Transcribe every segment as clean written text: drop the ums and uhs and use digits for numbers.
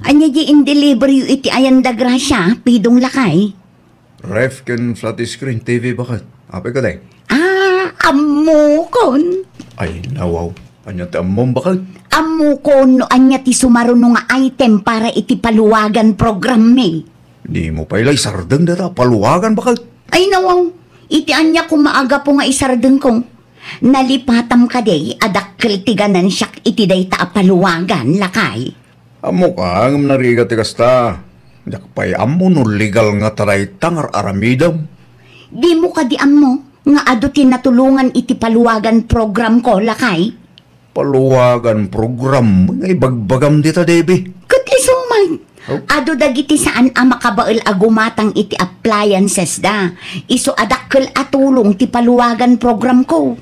Anya di in delivery iti ayanda grasya, pidong lakay. Ref ken flat screen TV bakit? Apay ka day? Amukon. Ay, nawaw. Anya ti ammom bakit? Amukon no anya ti sumaruno nga item para iti paluwagan program me. Di mo pa ilay sardeng data, paluwagan bakit? Ay nawaw, iti anya kung maaga po nga isardeng kong. Nalipatam ka day, adakkel tiganan siyak iti day ta paluwagan lakay. Amo ka, ngam nariga ti kasta. Dakpay ammo no legal nga taray tangar aramidam. Di mo ka di mo, nga ado tinatulungan iti paluwagan program ko lakay. Paluwagan program, nga ibagbagam dita, Debbie. Kat isuman. Ado dagiti saan makabael agumatang iti appliances da. Iso adakkel atulong ti paluwagan program ko.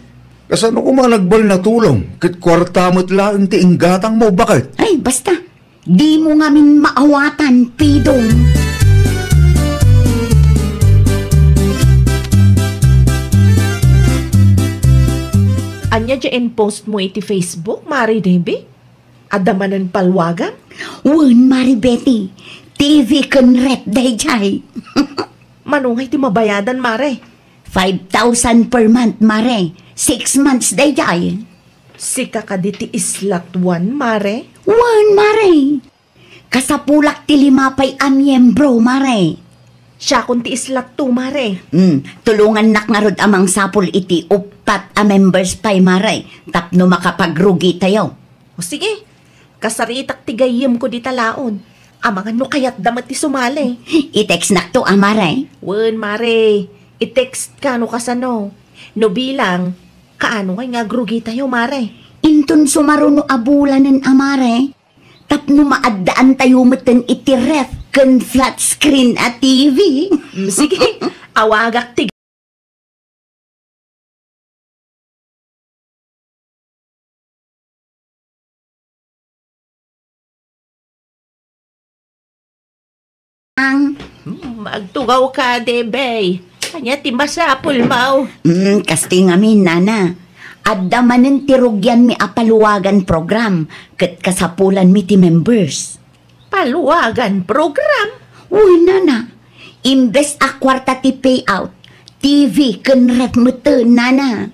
Kasano ko malagbal na tulong? Kit kwartamot lang ti inggatang mo, bakit? Ay, basta. Di mo ngamin maawatan, pidong. Anya dyan post mo iti Facebook, Mari Debbie? Adamanan palwagan? Wan, Mari Betty. TV kan rep day jay. Manungay ti mabayadan, Mare? 5,000 per month, Mare. 6 months day jay. Sika ka di ti islat 1, Mare? Wan, Mare. Kasapulak ti limapay amyembro, Mare. Siya kun ti islat 2, Mare. Tulungan nak nga rod amang sapul iti upat a members pay, Mare. Tapno makapagrugi tayo. O sige, kasaritak ti gayem ko di talaon. Amang ano kayat damat ti sumali. I-text nak to, Mare. Wen, Mare. I-text ka no kasano. No bilang, kaano nga grugi tayo, Mare? Inton sumaruno abulanen, Mare. Tapno maaddaan tayo meten iti ref ken flat screen at TV. Sige, awagak ti. Magtugaw ka, Debay. Kanya ti masapul mau. Kasti ngamin, Nana. Adda manen tirugyan mi apaluwagan program ket kasapulan mi ti members. Paluwagan program? Uy, Nana. Imbes a kwarta ti payout, TV ken ref meten, Nana.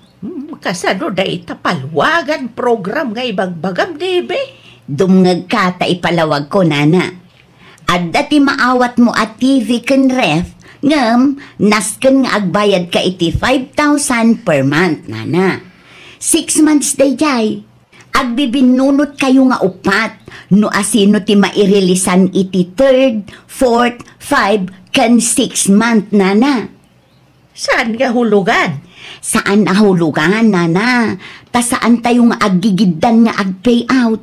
Kasano day ta paluwagan program nga ibagbagam, Debe? Dumngag ka ta ipalawag ko, Nana. Adda ti maawat mo at TV ken ref, ngem nasken nga agbayad ka iti 5,000 per month, Nana. 6 months day jay. Agbibinunot kayo nga upat, no asino ti mairilisan iti 3rd, 4th, 5, ken 6 month, Nana. Saan nga hulugan? Saan ahulugan, Nana? Ta saan tayo nga aggigiddan nga ag-payout?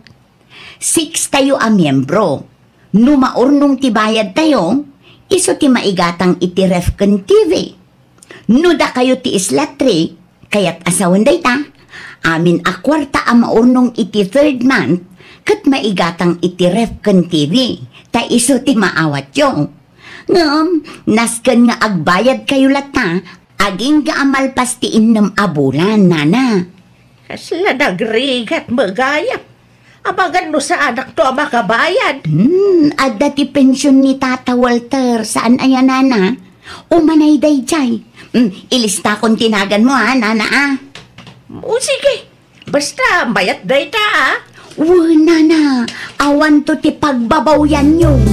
6 tayo a miyembro. No maurnong ti bayad tayo, iso ti maigatang iti ref ken TV. No da kayo ti isla 3, kayat asawan day ta, amin a kwarta a maurnong iti 3rd month, kat maigatang iti ref ken TV, ta iso ti maawat yung. Ngam, nasken nga agbayad kayo lata, aging gaamal pas ti innem abulan, Nana. Kasla nagrigat magayap. Abagan no sa anak to makabayad. Adda ti pensyon ni Tata Walter, saan ayan, Nana? Umanay day jay. Ilista kong tinagan mo, Nana, O sige, basta bayat day ta, Nana, awan to ti pagbabaw yan yung.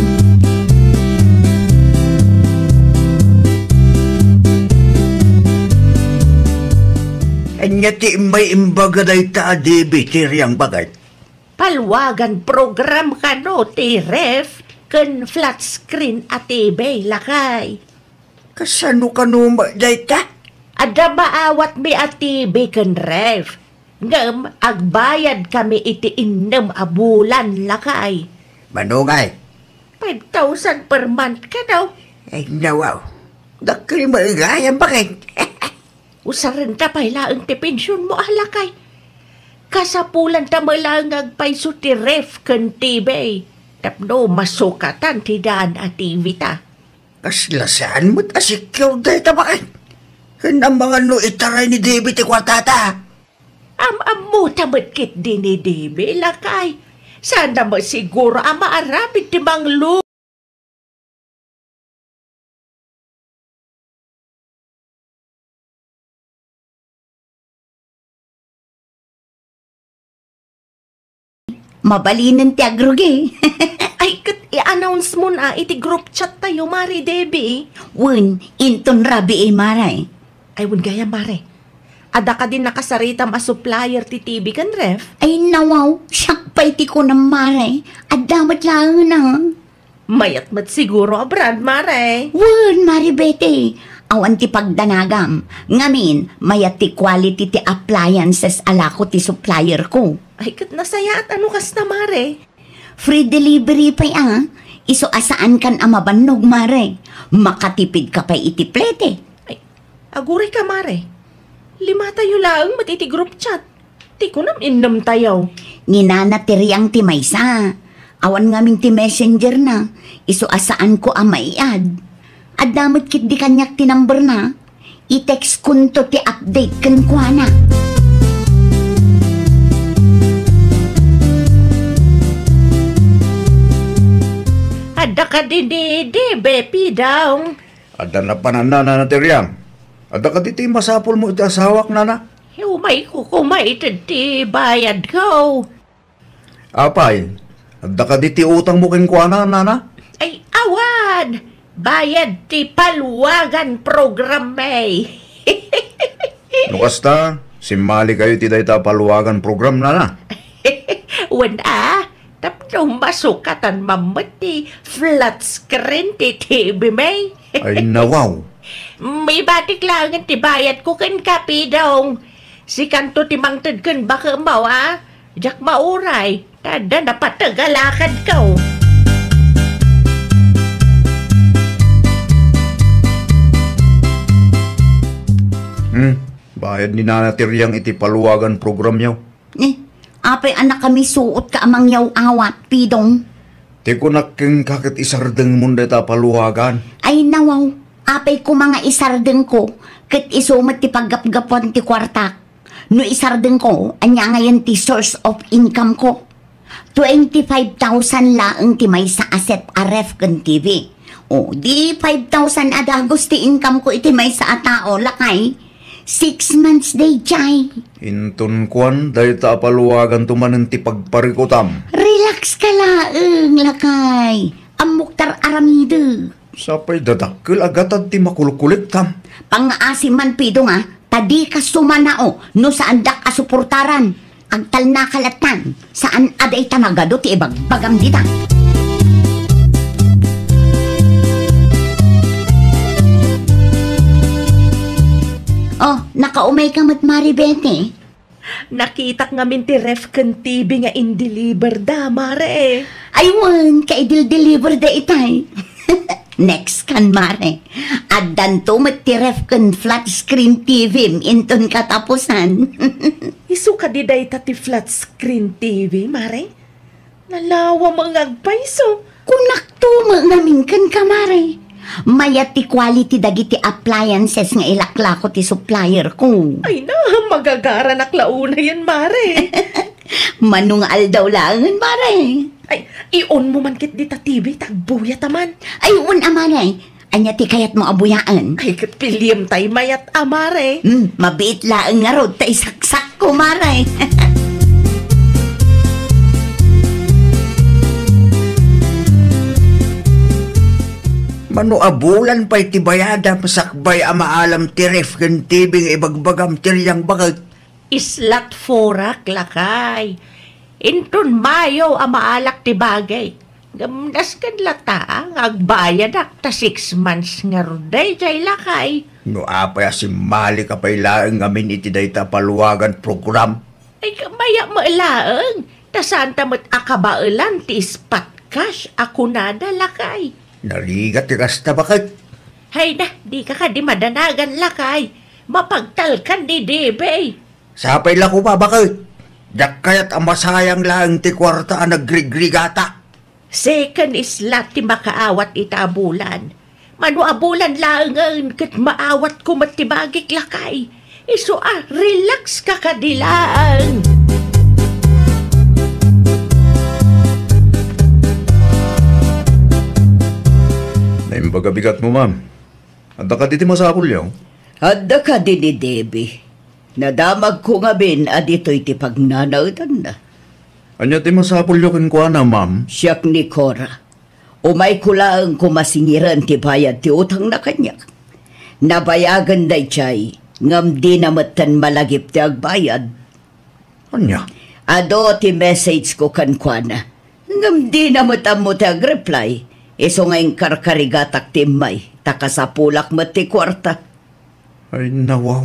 Anya ti may imbaga day ta, Debbie, tiryang bagay. Palwagan program ka no, ti ref, ken flat screen at TV lakay. Kasano ka numa day ta? Ada maawat mi at TV ken ref. Ngem, agbayad kami iti innem a bulan lakay. Manungay. 5,000 per month ka daw. Ay, nawaw. Dakil maigayang bakit? Usarin ta pailaang ti pensyon mo alakay. Kasapulan ta malang agpaiso ti ref ken TV. Tapno masukatan ti daan at TV ta. Kaslasaan mo't asecure day ta bakit? Ang mga no itaray ni Debbie ti kwartata. Am mo tamat kit din ni Debbie lakay. Sana mo siguro maarapid ti Mang Lu. Mabalinin ti agrugi. Ay, i-announce mo na iti group chat tayo, Mari Debbie. Wen, inton rabi maray. Ay, wun gaya, Mare. Ada ka din nakasarita supplier ti TV kan ref. Ay nawaw, siyak pa iti ko ng maray. At damat lang na. Mayat-mat siguro, Brad, Mare. Wen, maribete. Awan ti pagdanagam. Ngamin, mayat ti quality ti appliances alako ti supplier ko. Ay, kat nasaya at ano kas na, Mare? Free delivery pa Iso asaan kan amabannog, mare. Makatipid ka pa iti plete. Ay, aguray ka, Mare. 5 tayo lang matiti group chat. Ti ko nam indam tayo. Ninanatiriang ti maysa. Awan ngamin ti messenger na. Iso asaan ko maiad. At damot kit di kanyak ti number na. I-text kunto ti update kan kwa na. Ada ka didi, bepi daw. Ada na pananda na natiriyang. Ada ka diti masapol mo iti asawak na na. Umay ko kumaitin ti bayad ko. Apay, ada ka diti utang mo king kuana na na. Ay, awan! Bayad ti paluwagan program may. Nukasta, simali kayo ti dayta paluwagan program na na. Wala, tapno masukatan mamati flat screen ti TV may. Ay nawaw. May batik lang ti bayad ko kan kapi daw. Si kanto ti mangtad kan baka mawa. Jak mauray, tada napatagalakad ko. Bayad ni nanatiriyang iti paluwagan program yaw. Apay anak kami suot ka amang yaw awat, pidong. Ti ko naking kakit isardeng munda ta paluwagan. Ay nawaw, apay ko mga isardeng ko, kat isumat ti paggapgapon ti kwartak. No isardeng ko, anya ngayon ti source of income ko. 25,000 laang ti may sa asset RF kan TV. O, di 5,000 adagos ti income ko iti may sa atao, lakay. 6 months day, chay. Intun kwan, dayta paluwagan tumanen ti pagparikutam. Relax ka laang, lakay. Amuktar aramide. Sapay dadakkel agatad ti makulkulit tam. Pang-aasiman pido nga, tadi ka sumanao, no saan dak asuportaran. Agtal na kalatan, saan aday tanagado ti ibagbagam dita. Oh, nakaumay ka mat maribete. Nakita nga min ti ref kan TV nga in-deliver da, Mare. Aywan, kaidil-deliver da itay. Next kan, mare. Addan to mat ti ref kan flat screen TV inton katapusan. Isu ka di day ti flat screen TV, Mare. Nalawa mga agpaiso. Kunak to ngamin kan ka, mare. Mayat ti quality dagiti appliances nga ilaklako ti supplier ko. Ay na, magagara naklauna yan, Mare. Manungal daw lang, mare. Ay, i-on mo man kit di ta TV, tagbuya taman. Ay, amare. Anya ti kayat mo abuyaan. Ay, kat pilyem tay mayat, Mare. Mabiit lang nga rod, tay saksak ko, mare. Mano abulan pa'y tibayada masakbay maalam ti ref kan TV nga ibagbagam tiriyang bakit. Islat forak lakay. Inton mayo maalak ti bagay. Gamdas kan lata, agbayad ak ta 6 months nga ruday jay lakay. No apay asimali ka pa'y laeng ngamin iti dayta paluwagan program. Ay kamaya maalaeng. Tasan tamot akabailan ti ispat cash ako nada lakay. Narigat ti kasta bakit? Hay na, di ka di madanagan lakay. Mapagtalkan di debay. Sapay lang ko pa bakit? Dak kayat ang masayang laeng ti kwarta ang nagrigrigata. Second islat ti makaawat itabulan. Mano abulan lang kat maawat ko matibagik lakay. Iso relax ka kadilaan. Bagabigat mo, ma'am. At ka diti masapul yaw. Adda ka din ni Debbie. Nadamag ko nga bin, adito'y ti pagnanawdan na. Anya ti masapul yaw kinkwa na, ma'am. Siyak ni Cora. Umay kulaang kumasingiran ti bayad ti utang na kanya. Nabayagan day chay, ngam di namatan malagip ti agbayad. Anya? Ado ti message ko kankwana. Ngam di namatan mo ti agreply. Iso ngayong karkarigatak ti may, takasapulak mo ti kwarta. Ay, nawaw.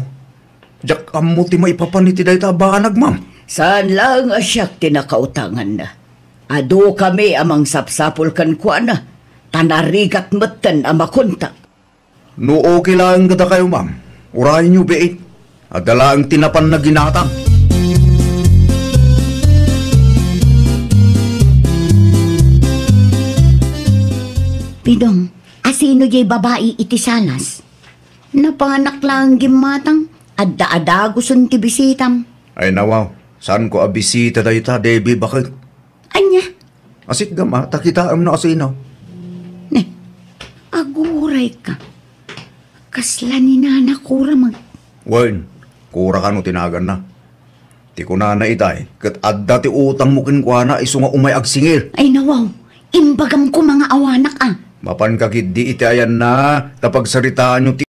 Diyak amo ti maipapaniti dahi tabanag, ma'am. Saan lang asyak ti nakautangan na. Ado kami amang sapsapul kankwana. Tanarigat matan amakunta. No okay lang gada kayo, ma'am. Urahin nyo beit. At dala ang tinapan na ginata. Pidong, asino jay babae iti salas? Napanak lang gimatang, adda-ada gusto ti bisitam. Ay, nawaw. Saan ko abisita dahi ta, Debbie, bakit? Anya? Asit gama, takitaam na asino. Ne, aguray ka. Kasla ni nana kura mag... Wen, kura ka no tinagan na. Ti ko na itay, kat adda ti utang mo kinkwa na iso nga umay agsingir. Ay nawaw, imbagam ko mga awanak ah. Mapan kakid di iti ayan na, tapag saritaan nyo ti...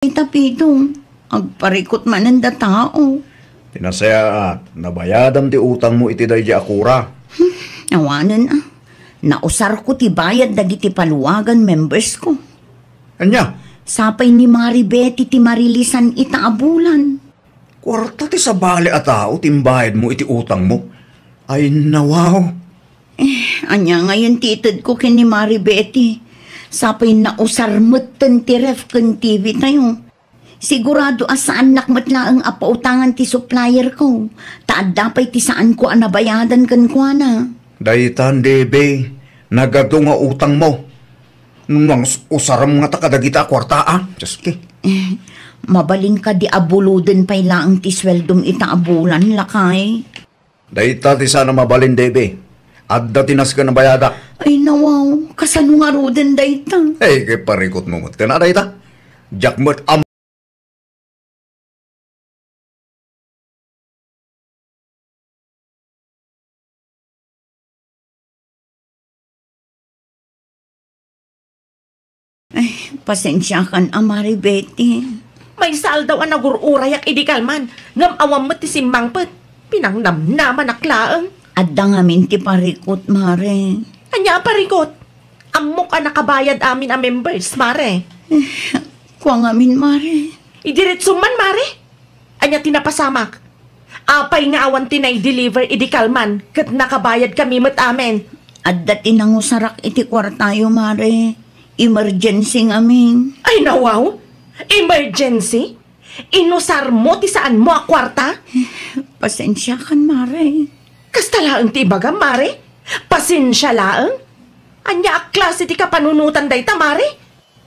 Tapidong, agparikot man ang tao. Tinasaya at nabayadam ti utang mo iti dahi di akura. Awanan ah. Nausar ko ti bayad dagiti paluwagan members ko. Anya, Sapay ni Mari Betty ti marilisan itaabulan. kwarta ti sabali a tao timbayad mo iti utang mo. Ay, nawaw. Anya ngayon titid ko kin ni Mari Betty. Sapay nausar mutten ti ref kan TV tayo. Sigurado asaan nakmatla ang apautangan ti supplier ko. Taad dapay ti saan ko anabayadan kan kwa na. Dahitan, Debe, nagado nga utang mo. Nung usaram nga takadagita kwarta, ah. Diyos ki. Mabaling ka di abuluden pay laang ti sweldom itaabulan lakay. Dahita ti sana mabalin, Debe. Adda tinas ka na bayada. Ay nawaw, kasano nga roden dayta. Eh, kay parikot mo mo. Tina, dahita. Jakmot am... Pasensya kan Amari Betty. May sal daw ang nagururayak idikalman. Ngam awam mo ti simbangpet. Pinangnamnaman naklaang. Adda nga minti parikot, Mare. Anya parikot. Amok ka nakabayad amin ang members, Mare. Kuwa nga min, Mare. Idiretso man, Mare. Anya tinapasamak. Apay nga awan tinay-deliver idikalman. Kat nakabayad kami mat amin. Adda tinangusarak iti kwartayo, Mare. Emergency nga min. Ay nawaw. Emergency? Inusar mo ti saan mo a kwarta? Pasensya kan, Mare. Kasta laang ti bagam, Mare? Pasensya laang? Anya a klase ti kapanunutan dayta, Mare?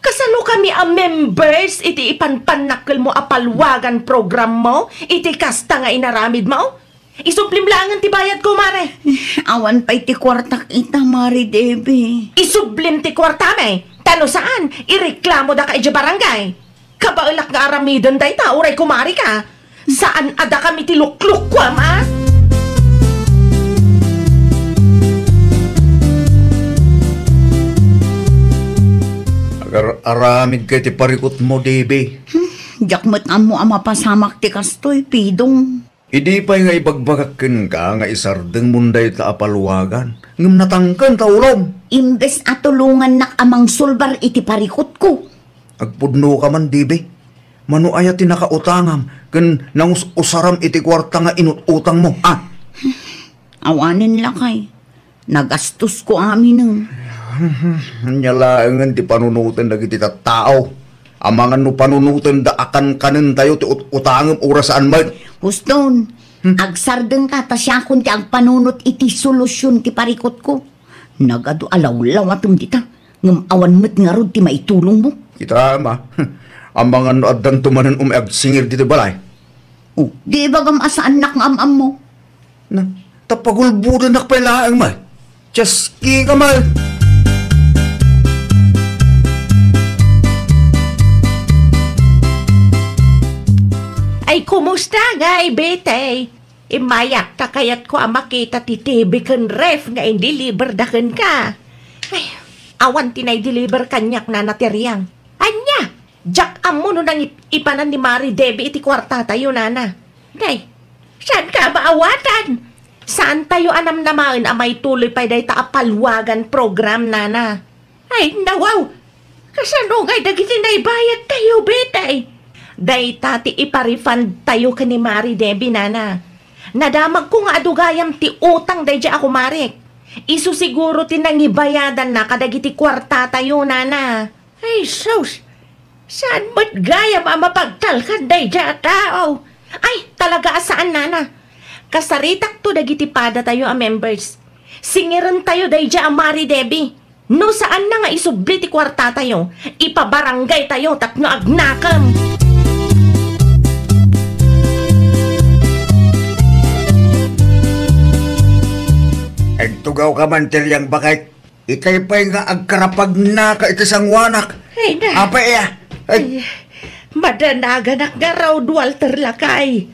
Kasano kami a members iti ipanpanakkel mo a palwagan program mo? Iti kasta nga inaramid mo? Isublim lang ang tibayad ko, mare. Awan pa'y ti kwartak ita, Mari Debbie. Isublim ti kwarta, may. Tano saan? Ireklamo da ka ija barangay. Kabailak nga aramidon day ta, uray kumari ka. Saan ada kami ti lukluk ko, ma? Agar aramid kay ti parikot mo, Debbie. Jakmat amo ang mapasamak ti kastoy, Pidong. Idi pa'y nga ibagbagakin ka nga isardeng munday ta apalwagan. Ngam natangkan ta ulom. Imbes at tulungan nak amang sulbar iti parikot ko. Agpudno ka man, Debbie. Mano ayat ti nakautangam. Kan nangus usaram iti kwarta nga inututang mo, ah? Awanin lakay. Nagastos ko amin ng. Nyalaangan ti panunutan dagiti tao. Amangan no panunutan da akan kanin tayo ti utangam orasaan man. Huston, agsardeng ka ta siya kun ti agpanunot iti solusyon ti parikot ko. Nagado alaw-law atum dita. Ngam awan met nga rod ti maitulong mo. Kita ma. Amangan no addan tumanan agsingir dito balay. Oh, di bagam asaan nak nga amam mo. Na, tapagulbudan nak palaang ma. Chaski ka ma. Ay, kumusta nga, bete? Imayak ta kayat ko ang makita ti TV kan ref nga in-deliver dakan ka. Ay, awan tinay-deliver kanyak na natiriyang. Anya, Jack amo no nang ipanan ni Mari Debbie iti kwarta tayo, nana. Day, saan ka maawatan? Saan tayo anam naman may tuloy pa day taapalwagan program, nana? Ay, nawaw! Kasano nga'y dagiti naibayad tayo, bete? Day tati iparefund tayo ka ni Mari Debbie, nana. Nadamag ko nga adugayam ti utang day dya ako, Marek. Isu siguro tinangibayadan na kadagiti kwarta tayo, nana. Ay, sus! Saan ba't gayam ang mapagtalkan day dya tao? Ay, talaga saan, nana? Kasaritak to dagiti pada tayo ang members. Singiran tayo day dya ang Mari Debbie. No saan na nga isubli ti kwarta tayo? Ipabarangay tayo tapno agnakam. Agtugaw ka man tiryang bakit. Ikay pa'y nga agkarapag na ka itisang wanak. Ay na. Apa iya? Ay, Madanaganak nga raw Walter Lakay.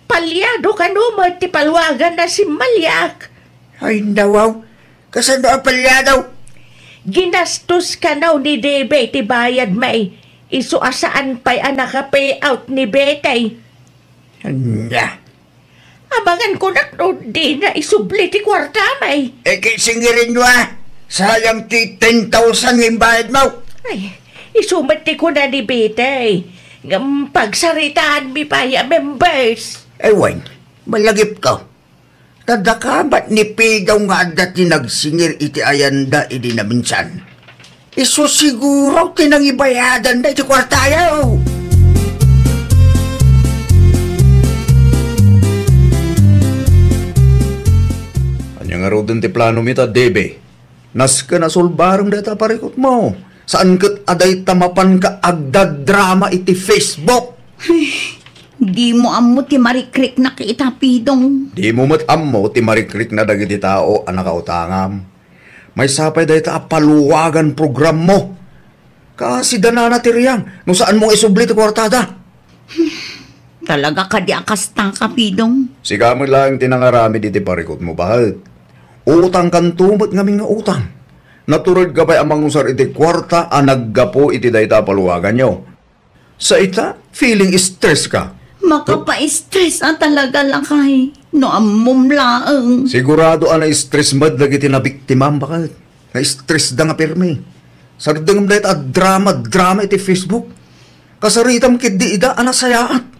Palyado ka no ti palwagan na si Malyak. ay nawaw. Kasano ang palyadaw? Ginastos ka naw ni Debe ti bayad may. Isu asaan pa'y naka-payout ni Betay. Anya. Abangan ko na di na isubli ti kwarta may. Singirin nyo Sayang ti 10,000 yung bayad mo. Ay, isumati ko na ni Betay. Ngam pagsaritaan mi pa ya members. Ewan, malagip ka. Tadakabat ni Pidaw nga dati nagsingir iti ayanda idi na minsan. Iso siguro tinangibayadan na iti kwartayaw. Anya nga rodon ti plano mita, Debe. Nas ka na sulbarang data parikot mo. Saan kat aday tamapan ka agdadrama iti Facebook? Di mo amo ti marikrik na kita, Pidong. Di mo ammo ti marikrik na dagiti tao ang nakautangam. May sapay dahi ta paluwagan program mo. Kasi danana ti riyang, no saan mo isubli ti kwartada. Talaga ka di akasta ka, Pidong. Siga mo lang tinangarami di ti parikot mo, bahal. Utang kan tumot ngaming nga utang. Naturod ka ba'y amang usar iti kwarta ang naggapo iti dahi ta paluwagan nyo. Sa ita, feeling stress ka. Makapa-stress talaga lakay. No amom laang. Sigurado na stress mad lagi tinabiktima bakit? Na-stress da nga pirmi. Sardang dahit drama iti Facebook. Kasaritam kit di ida anasayaat.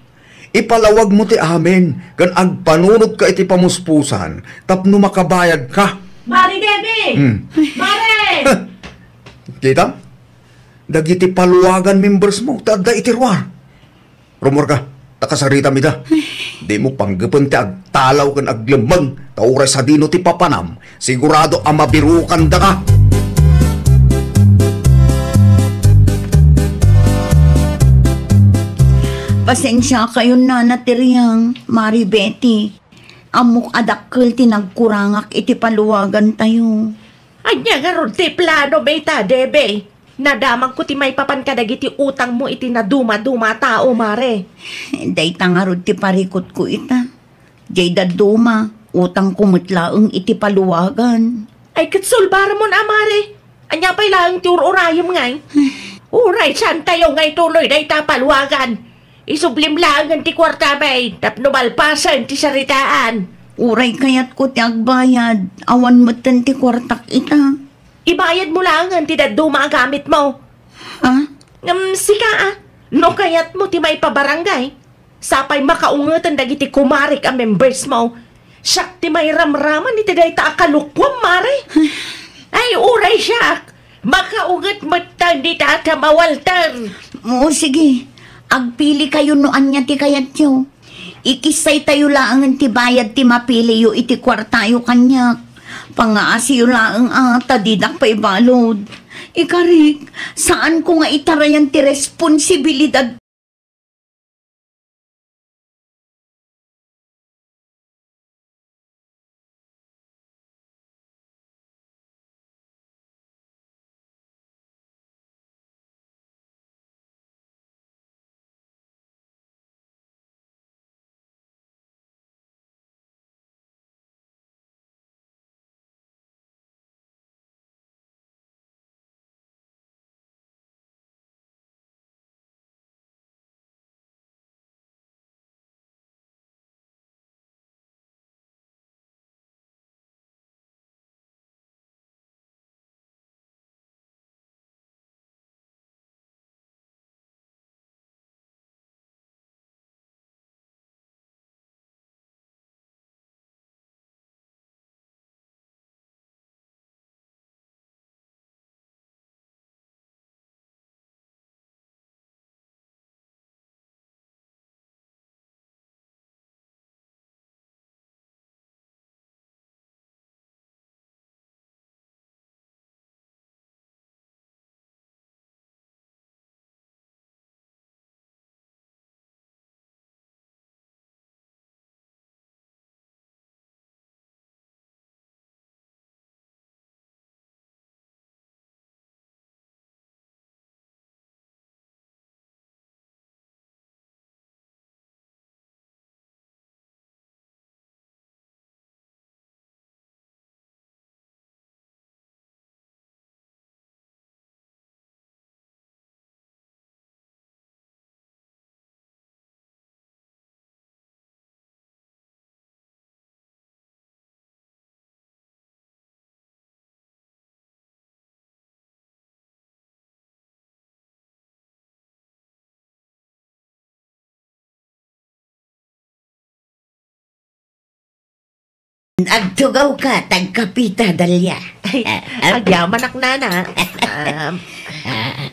Ipalawag mo ti amin. Kan agpanunod ka iti pamuspusan. Tapno makabayad ka. Mari Debbie! Mari! Kita? Dagiti paluwagan members mo. Tada iti ruwar. Rumor ka. Takasarita mi da. Di mo panggapan ti agtalaw kan aglamang. Tauray sa dino ti papanam. Sigurado ang mabirukan da ka. Pasensya kayo na natiriyang, Mari Betty. Amok adakkel tinagkurangak iti paluwagan tayo. Anya nga ron ti plano beta, debe. Nadamang ko ti may papan kadag iti utang mo iti na duma-duma tao, mare. Day tangarod ti parikot ko ita. Jay daduma, utang kumutlaeng iti paluwagan. Ay katsulbara mo na, mare. Anya pa'y lang ti ururayom ngay. Uray, saan tayo ngay tuloy na itapaluwagan? Isublim lang ti kwarta bay, tapno malpasan ti saritaan. Uray kayat ko ti agbayad, awan matan ti kwartak ita. Ibayad mo lang ang tidaduma ang gamit mo. Ha? Sika no kayat mo ti may pabarangay. Sapay makaungatan dagiti kumarik ang members mo. Siyak ti may ramraman iti day ta akalukwam, mare. Ay, uray siyak. Makaungat matang di ta mawaltan. Oo, sige. Agpili kayo noan niya ti kayat yo. Ikisay tayo lang ang ti bayad ti mapili yo iti kwartayo kanyak. Pangaasiyo lang ata didak pa ibalod. Ikarik, saan ko nga itarayan ti responsibilidad? Agtugaw ka, tagkapita dalya. Ay, agyaman ak nana.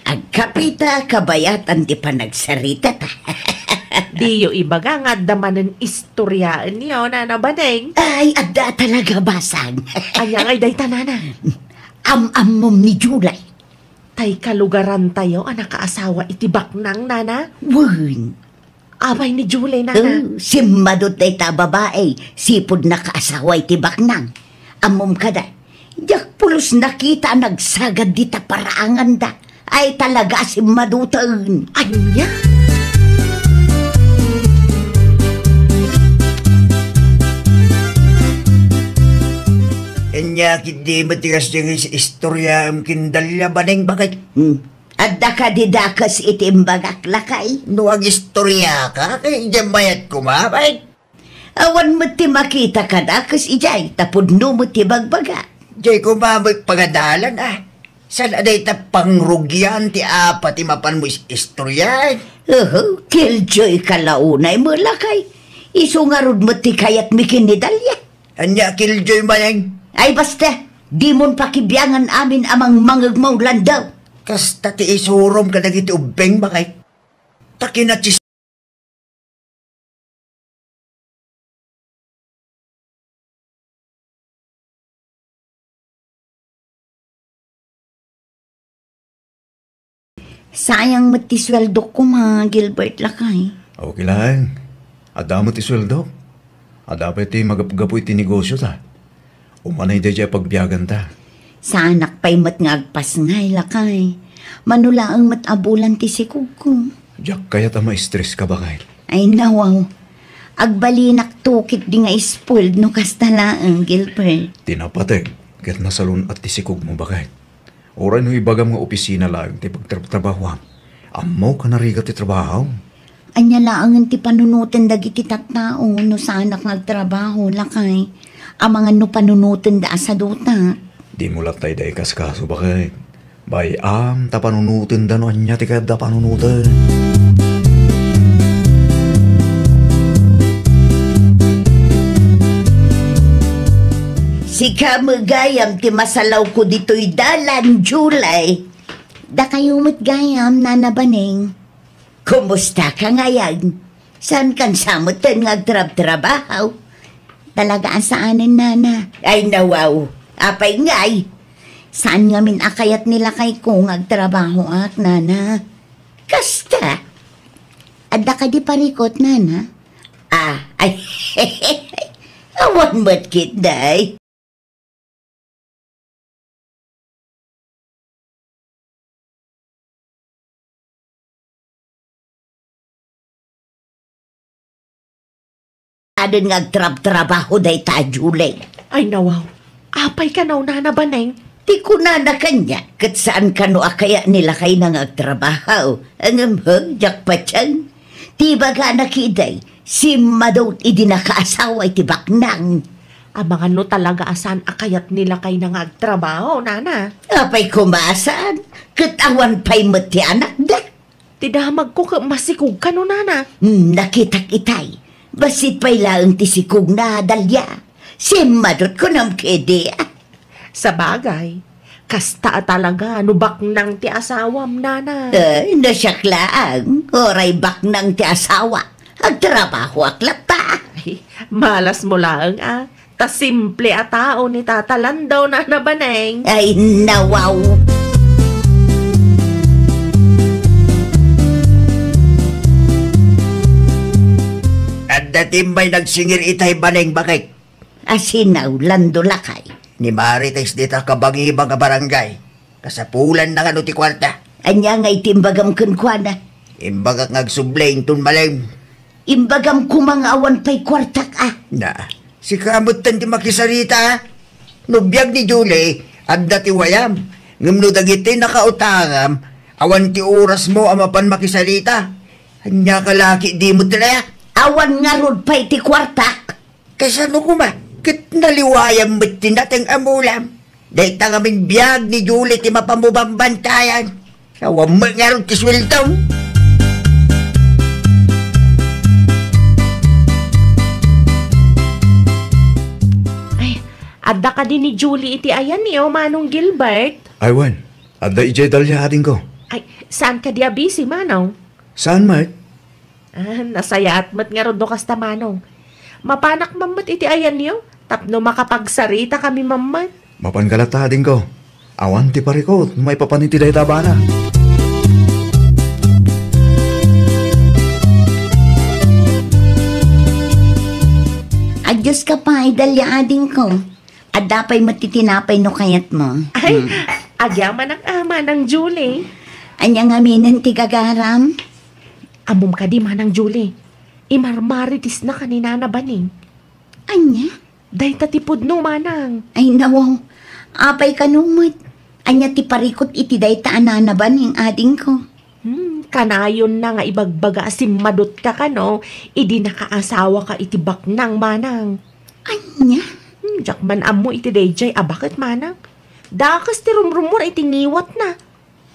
Agkapita, kabayatan di pa nagsarita ta. Di yo ibaga nga damanan istoryaan niyo, nana baneng. Ay, adda talaga basag. Anya ngay day tanana. Am-am mom ni July. Tay kalugaran tayo, anak kaasawa itibak nang nana. Wun. Abay ni Julie, nana. Si madot ay ta babae, sipod na kaasaway ti baknang. Amom kada, yak pulos nakita nagsagad di ta paraangan da. Ay talaga si madutan. Anya? Anya kiti matigas diri sa istorya ang kindalya baneng bakit? Adda ka didakas itimbagak lakay. No ang istorya ka, kay jamayat kumabay. Awan mo ti makita ka dakas ijay, tapod no mo ti bagbaga. Jay kumabay pagadalan San aday ta pangrugyan ti apa ti mapan mo istorya? Killjoy kalaunay mo lakay. Isungarod mo ti kayat mikinidalya. Anya killjoy baneng? Ay basta, di mon pakibiyangan amin amang mangagmaw landaw. Kasta ti isurom ka nagiti ubeng bakay. Takinatsis. Sayang mati sweldo ko ma, Gilbert lakay. Okay lang. Adamot isweldo. Dapat ti magapgapoy ti negosyo ta. Umanay da dya pagbiyagan ta. Sa anak pa'y mat nga agpas ngay lakay. Manula ang matabulan ti si Kuko. Diyak kaya ta ma-stress ka ba kahit? Ay nawaw. Agbalinak tukit di nga spoiled no kastalaang Gilbert. Tinapateg, kat nasalun at tisikog mo ba kahit? Oray no ibagam nga opisina lang ti pagtrabaho. Amaw ka narigat ti trabaho. Anya laangan ti panunutin dagiti tattao no sa anak nagtrabaho lakay. Ang mga no panunutin da sa duta. Di mo latay da ikaskaso ba kahit? Bayam ta panunutin da no anya ti kada panunutin. Si kamagayam ti masalaw ko dito'y dalan July. Da kayo matgayam nanabaning. Kumusta ka ngayon? Saan kan samutan nga trabaho? Talagaan saanin nana? Ay nawaw, apay ngay. Saan nga min akayat nila kay kong agtrabaho ak nana? Kasta? Adda ka di parikot nana? Ay, awan mo't kit day. Adon nga trabaho day ta, Julie. Ay nawaw, apay ka naw nanabaneng. Di ko na kanya, kat saan ka no akaya nila kay nang agtrabaho. Ang amhag, pa tiyan. Di ba ka nakiday, si Madot idi nakaasawa iti baknang. Ang mga no talaga asan akayat nila kay nang agtrabaho, nana. Apay kumasan, kat awan pa'y mati anak da. Tidamag ko ka masikog ka no, nana. Nakitak itay. Basit pa'y laang tisikog na dalya. Si Madot ko nam kede. Sa bagay, kasta talaga ano baknang ti asawam, nana. Nasyaklaan. Oray baknang ti asawa. Agtrabaho aklat pa. Ay, malas mo lang Ta simple a tao ni tatalan daw na nabaneng. Ay nawaw. At dating may nagsingir itay baneng bakit? Asinaw, lando lakay. Ni Marites dita kabangi ibang barangay. Kasapulan na nga no ti kwarta. Anya nga itimbagam kunkwana. Imbagak ngagsublain tun maleng. Imbagam kumangawan pa'y kwartak Na, si kamutan ti makisarita. Nubiyag ni Julie, at dati wayam. Ngamno dagiti nakautangam, awan ti oras mo amapan makisarita. Anya kalaki di mo tila. Awan nga rod pa'y ti kwartak. Kasano kuma, kit naliwayam mo't tinateng amulam. Dahil tangamin biyag ni Julie ti mapamubambantayan. Awan mo nga rod ti sweltong. Adda ka din ni Julie iti ayan niyo, Manong Gilbert. Aywan, adda ijay dalya ating ko. Ay, saan ka di busy, Manong? Saan, Mike? Nasaya at mat nga ron do kasta, Manong. Mapanak mamat iti ayan niyo. Tapno makapagsarita kami mamat. Mapangalata ating ko. Awan ti parikot, may papaniti dahi tabana. Adyos ka pa, idalya ading ko. At dapay matitinapay no kayat mo. Ay, agyaman ang ama ng Julie. Anya nga minan ti gagaram. Amom ka di, Manang Julie. Imarmaritis na kanina na baning. Anya? Day tatipod no, Manang. Ay nawaw, apay kanumot. Anya ti parikot iti day taanana ba ning ading ko? Kanayon na nga ibagbaga Madot ka no, idi nakaasawa ka iti baknang, Manang. Anya? Jakman amo iti dayjay, bakit, Manang? Dakas ti rumrumor iti ngiwat na.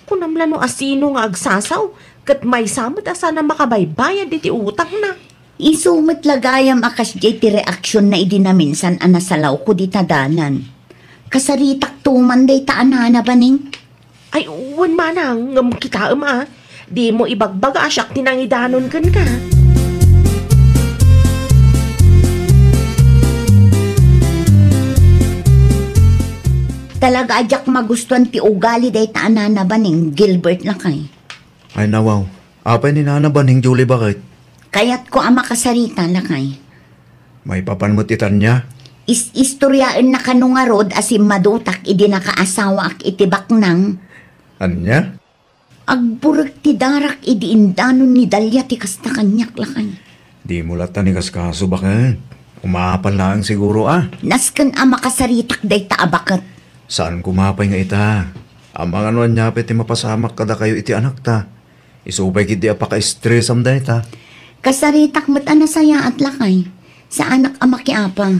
Kunamla no asino nga agsasaw, kat may samot asa na makabaybayad iti utang na. Isumot lagayam akas jay ti reaksyon na idi na minsan anasalaw ko di tadanan. Kasaritak tuman day taanana ba ning? Ay, uwan, Manang, ngam kita Di mo ibagbaga asyak tinangidanon kan ka. Talaga ajak magustuhan ti ugali day taanana ba ning Gilbert lakay. Ay nawaw, apay ni nana ba ning Julie bakit? Kaya't ko ama kasarita lakay. May papanmutitan niya. Istoryaan na kanungarod asim madutak idi nakaasawa ak itibak nang. Anya? Agburag ti darak idi indanon ni Dalia ti kasta kanyak lakay. Di mo lata ni kaskaso bakit? Umapal lang siguro Nasken a makasaritak day taabakat. Saan kumapay nga ita? Amang ano niya ti mapasamak kada kayo iti anak ta. Isupay kiti apaka-stress am day ta. Kasaritak mat anasaya at lakay. Sa anak amakiapa.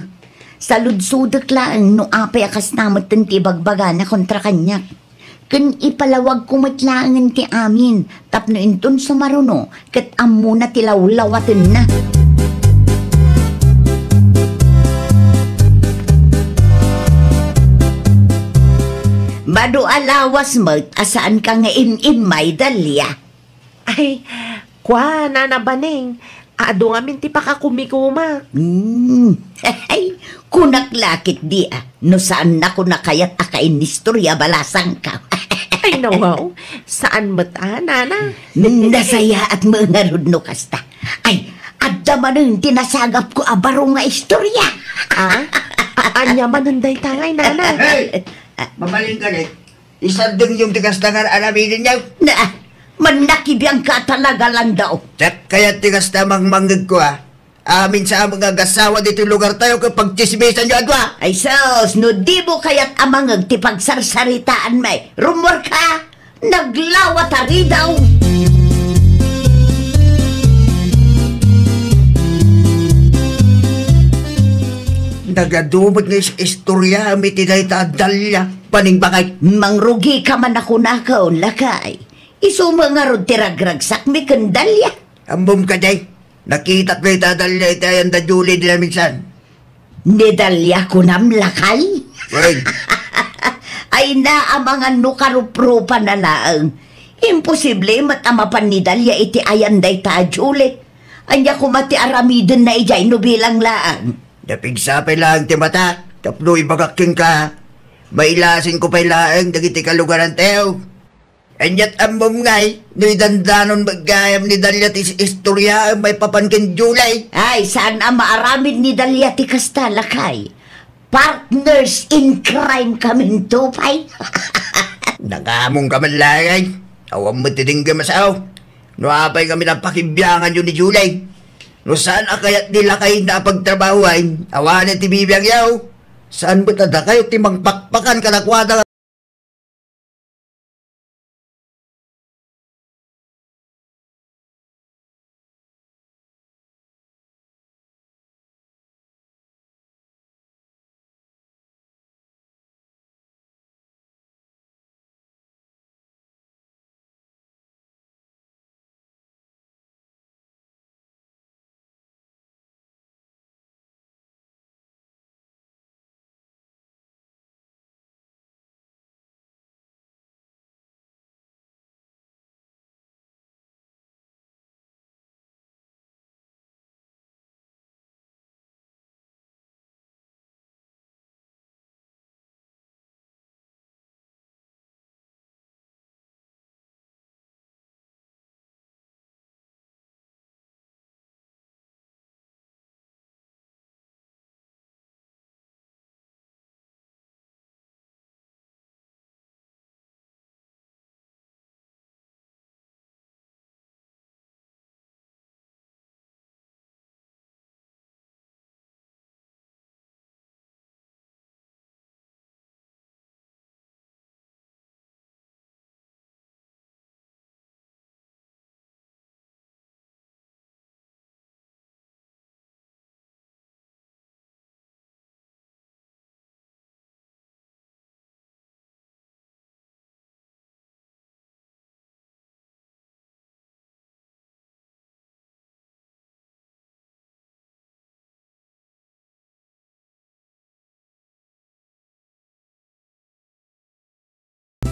Sa ludsudak laang no apay akas namot ti bagbaga na kontra kanyak. Kun ipalawag kumatlaangan ti amin, tapno intun sumaruno, kat amo na tilawlawatin na. Bado alawas mo, asaan ka nga may Dalia? Ay, kwa, nanabaning. Ado nga minti pa ka kumikumak. Ay, kunak lakit di no saan na ko nakayat akain nistorya balasang ka. Ay, wow. Saan mo't nana? Nasaya at mga rudno kasta. Ay, adda man tinasagap ko abaro nga istorya. Anya manunday tangay, nana. Hey! Mamaling ka Isandeng yung tigas na nga alaminin niya. Manakibiyang ka talaga lang daw. Tsak kaya tigas na manggag ko Amin sa mga gasawa dito lugar tayo kapag chismisan nyo adwa. Ay sos, no di mo kaya't amangag ti pagsarsaritaan may. Rumor ka, naglawat ari daw. Nagadumot nga istorya, may tinay Dalia, paning bakay. Mangrugi ka man ako nakaon lakay. Iso mga rod tiragragsak mi kan Dalia. Ambom ka day, nakita't may Dalia itayan da Julie din minsan. Ni Dalia ko nam lakay. Well, Ay naamangan no karuprupa na laang. Imposible matamapan ni Dalia iti ayan day ta Julie. Anya ko mati aramiden na ijay no bilang laang. napigsapay lang ti mata, tapno ibagaking ka. Mailasin ko pa'y laang, dagiti kalugaran tayo. Anyat ambom ngay, no'y dandanon magayam ni Dalia ti istorya, may papankin July. Ay, saan ang maaramid ni Dalia ti kasta lakay? Partners in crime kaming tupay. Nakamong ka man langay, awang matiding ka masaw. Nuapay kami ng pakibiyangan yun ni July. No saan akayat nila kayo na pagtrabahuan, awanin ti bibiyang yaw. Saan ba tada kayo timang pakpakan kalakwada?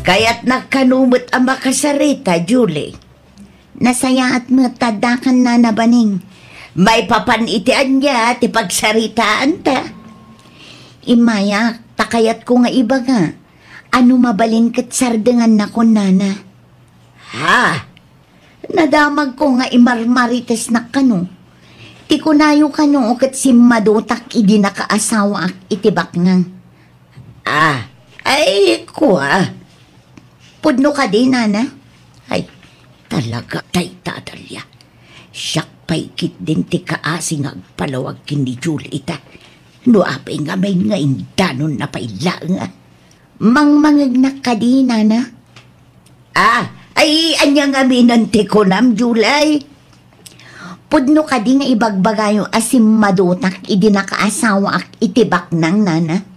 Kaya't nakanumot ang makasarita, Julie. Nasaya at matadakan na nabaning. May papanitian niya ti pagsaritaan ta. Imaya, takayat ko nga iba nga. Ano mabalin kat sardengan na ko, nana? Ha? Nadamag ko nga imarmarites na kano. Ti kunayo ka nung ukat si madutak idi nakaasawa ak itibak nang. Ay, kuha. Pudno ka din, nana. Ay, talaga tay Tadalya. Siyak paikit din ti kaasing agpalawag kini Julita. No apay nga may nga indanon na pailang. Mangmangagnak ka din, nana. Ay, anyang aminan ti kunam, Julay. Pudno ka din nga ibagbagayo asim madutak idi nakaasawa ak itibak nang, nana.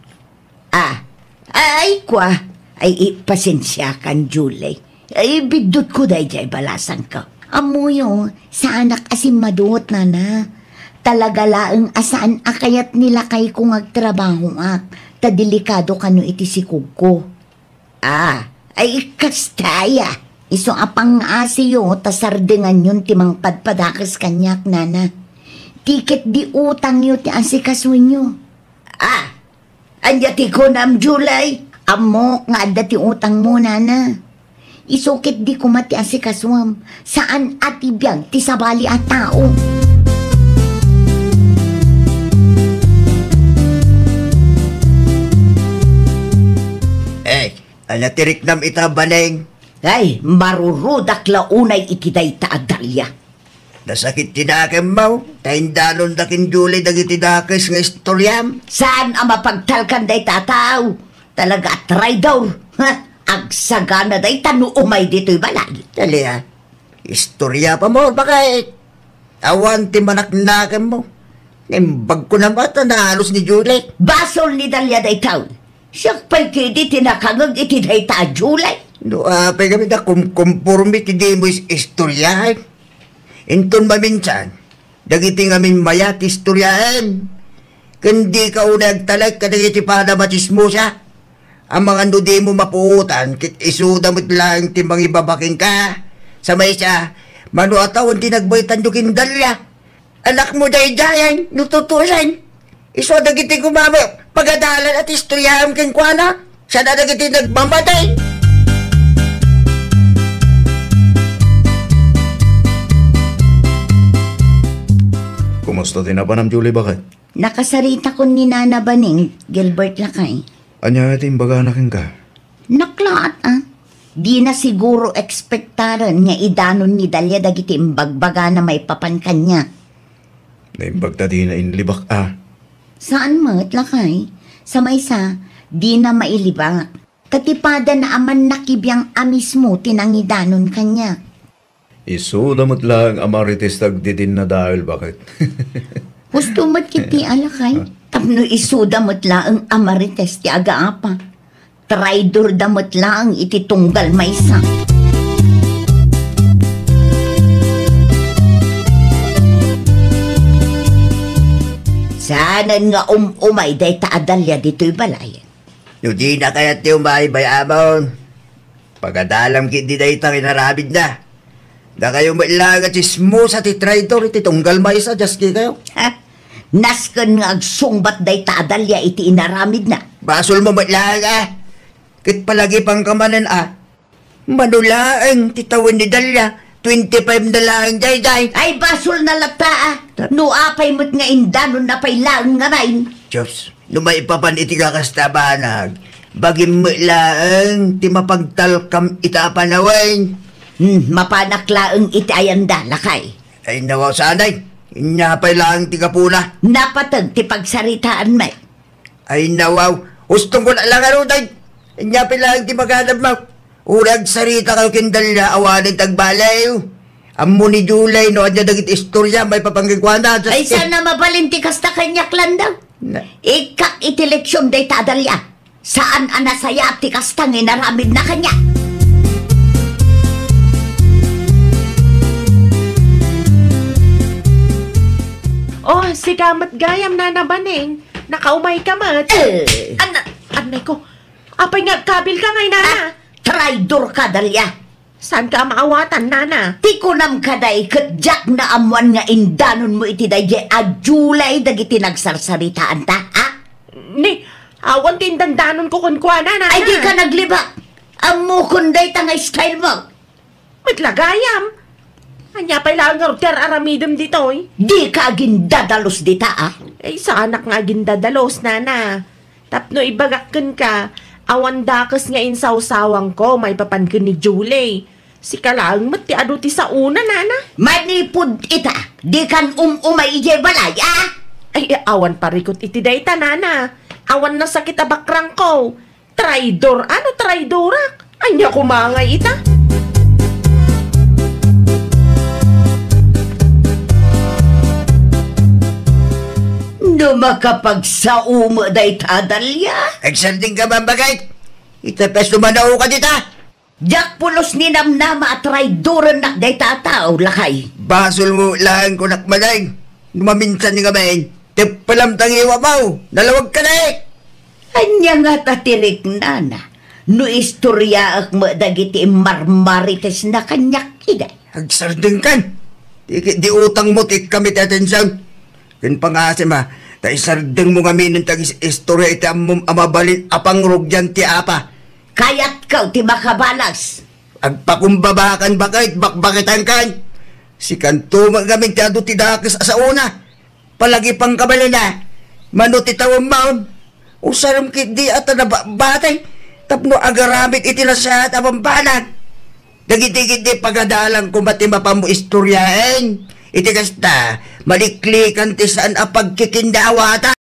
Ay, kwa. Ay, pasensya kan, Julay. Ay, bidot ko dahi jay balasan ka. Amuyo, sa anak asim madut, nana. Talaga laeng asaan akayat nila kay kung agtrabaho ak. Ta delikado kano iti si Kugko. Ay, kastaya. Iso apang asiyo, tasardengan yun timang padpadakas kanyak, nana. Tiket di utang yun ti asikasuin nyo. Anya ti kunam, Julay. Amok nga adda ti utang mo, nana. Isukit di kumati asikaswam. Saan at ibiyag ti sabali at tao. Alatirik nam ita baneng. Ay, marurudak launay itiday Tadalya. Nasakit tinakem mo. Taindanon dakin Julie dagiti dakes nga istoryam. Saan ang mapagtalkan day tataw? Talaga try daw. Agsagana day tanu umay dito'y balay. Dali istorya pa mo, bakit? Awan ti manaknakem mo. Nimbag ko na mata na halos ni Julie. Basol ni Dalya day taw. Siyak pa'y kidi tinakangag iti day ta Julay. No, apay kami na kumpormi ti di mo istoryahan. Inton maminsan, dagiti ngamin mayat istoryahan. Kundi ka unag talag kadagiti pada matismosa. Ang mga nudi mo mapuutan, kit isudamot lang timbang ibabaking ka. Sa may siya, manuataw ang tinagbaytan dukin Dalya. Anak mo dahi-dayan, nututusan. Iso dagiti kumama, pagadalan at istoryahan keng kuana. Siya na dagiti nagmamatay. Kumusta din na pa nam, Julie, bakit? Nakasarita ko ni Nana Baning, Gilbert Lakay. Anya ating baga nakin ka? Naklaat Di na siguro ekspektaran nga idanon ni Dalya dagiti imbagbaga na may papan kanya. Naimbagta di na inlibak Saan mat, Lakay? Sa maysa, di na mailibak. Katipada na aman nakibiyang amis mo tinangidanon kanya. Isudamot lang amarites tagdidin na dahil bakit? Gusto mat kiti Alakay. Tapno isudamot lang amarites ti agaapa. Traidor damot lang iti tunggal maysa. Sanan nga umay day Tadalya dito'y balay. Yung di na kaya ti umay bayamon. Pagadalam kiti day tang inarabid na. Da kayo mailaga chismo sa ti traidor iti tunggal maysa, jaski kayo. Nasken nga agsungbat day Tadalya iti inaramid na. Basol mo mailaga. Kit palagi pang kamanan Manulaang titawan ni Dalya. 25 na lang day. Ay basol na lata No apay mo't nga indanon na pailang nga rain. Diyos, lumay papan iti kakastabanag. Bagim mo lang ti mapagtalkam itapanawin. Mapanaklaang iti ayanda, Lakay. Ay nawaw sanay. Inyapay lang ti kapuna. Napatag ti pagsaritaan may. Ay nawaw. Ustong ko na lang day. Inyapay lang ti maganap mo. Urag sarita kayo kindalya awanin tagbalay. Amo ni Julay no adya dagit istorya may papanggigwana. Ay sana mabalinti kasta kanyak lang daw. Ikak iti leksyon day Tadalya. Saan anasaya ti kastang inaramid na kanya. Oh, si Kamat Gayam na nabaning. Nakaumay ka mat. Anay ko. Apay nga kabil ka ngay, Nana. Traidor ka, Dalya. Saan ka maawatan, Nana? Ti kunam kaday katjak na amuan nga indanon mo iti daye Julay dagiti nagsarsaritaan ta, Ni, awan tindandanon ko kunkwa, Nana. Ay di ka nagliba. Amo kunday ta nga style mo. Matlagayam. Anya pa lang nga ter aramidem dito eh. Di ka gindadalos dita ah. Sa anak nga gindadalos, nana. Tapno ibagakken ka, awan dakas nga insawsawang ko, may papankin ni Julie. Si kalang mati ado ti sa una, nana. Manipod ita, di kan umay ije balay ah. Awan parikot iti dayta, nana. Awan na sakit abakrang ko. Traidor, ano traidorak? Anya kumangay ita. No makapagsauma day tadalya. Agsarding ka ba bagay? Itapes lumanaw ka dita. Jak pulos ni namnama at traidoran na day tatao lakay. Basol mo lang ko nakmaday. Maminsan nga main. Tepalam tangiwa mo. Nalawag ka na eh. Anya nga tatirik nana. No istorya ak madagiti marmarites na kanyak ida. Agsarding kan. Di utang mo ti kami ti atensyon. Kan pangasim ha. Ta isardeng mo kami ng tagis istorya iti amabalin apang rugyan ti apa. Kayat ka ti makabalas. Agpakumbabakan bakit bakbakitan kan. Si kanto magaming ti ado ti dakis asa una. Palagi pang kabalo na. Mano ti tawang maon. Usaram kit di ata na batay. Tapno agaramit iti nasahat abang balag. Dagiti-giti pagadalang kumati mapamu istoryaen. Iti kasta, maliklikan ti saan apagkikindawata.